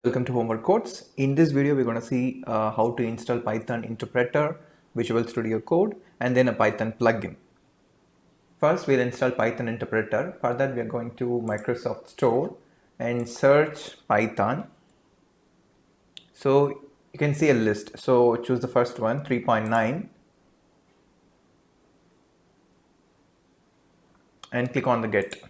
Welcome to Homework Codes. In this video, we're going to see how to install Python interpreter, Visual Studio Code, and then a Python plugin. First, we'll install Python interpreter. For that, we are going to Microsoft Store and search Python. So you can see a list. So choose the first one, 3.9, and click on the Get.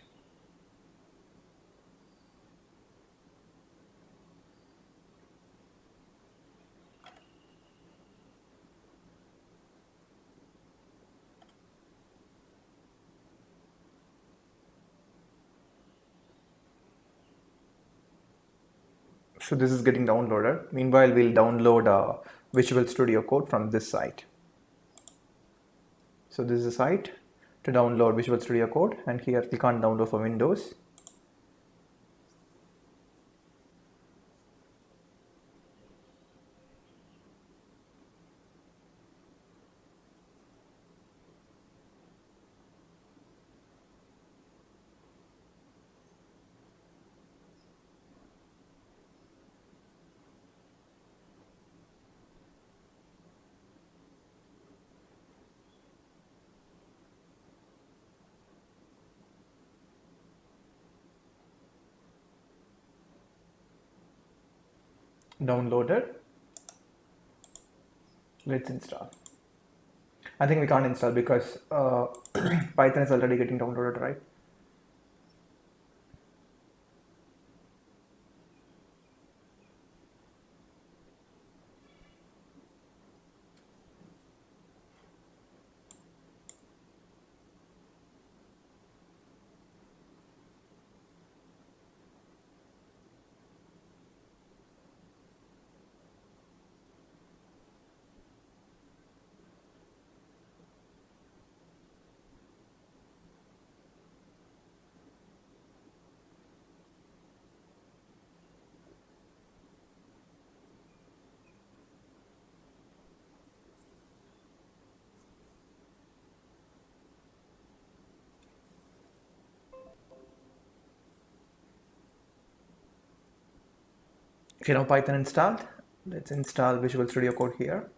So this is getting downloaded. Meanwhile, we'll download Visual Studio Code from this site. So this is the site to download Visual Studio Code, and here click on download for Windows. Downloaded. Let's install. I think we can't install because Python is already getting downloaded, right? Okay, now Python installed. Let's install Visual Studio Code here.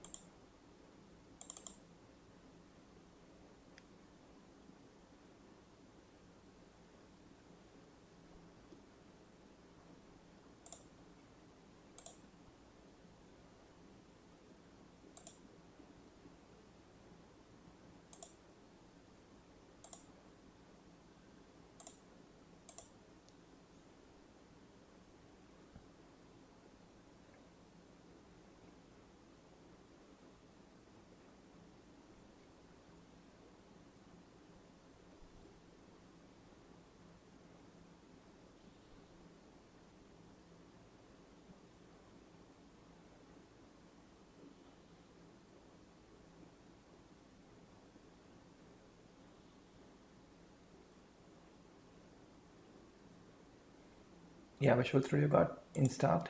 Yeah, Visual Studio got installed.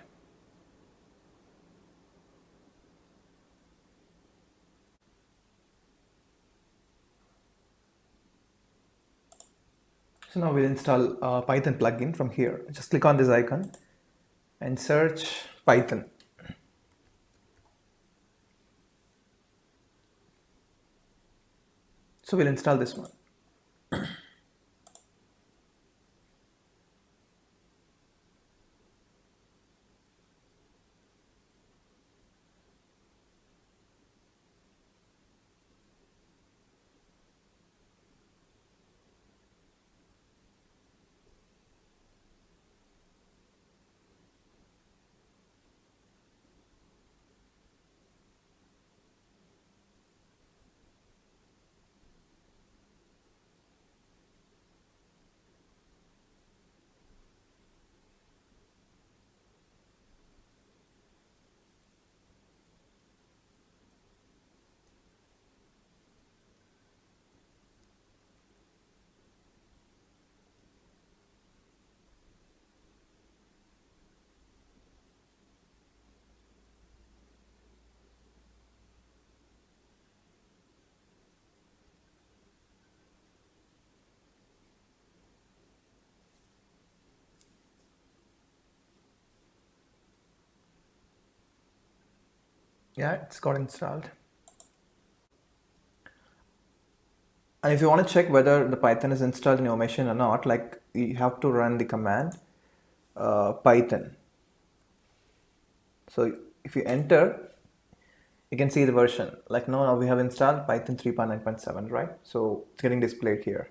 So now we'll install Python plugin from here. Just click on this icon and search Python. So we'll install this one. Yeah, it's got installed. And if you want to check whether the Python is installed in your machine or not, like you have to run the command Python. So if you enter, you can see the version. Like now we have installed Python 3.9.7, right? So it's getting displayed here.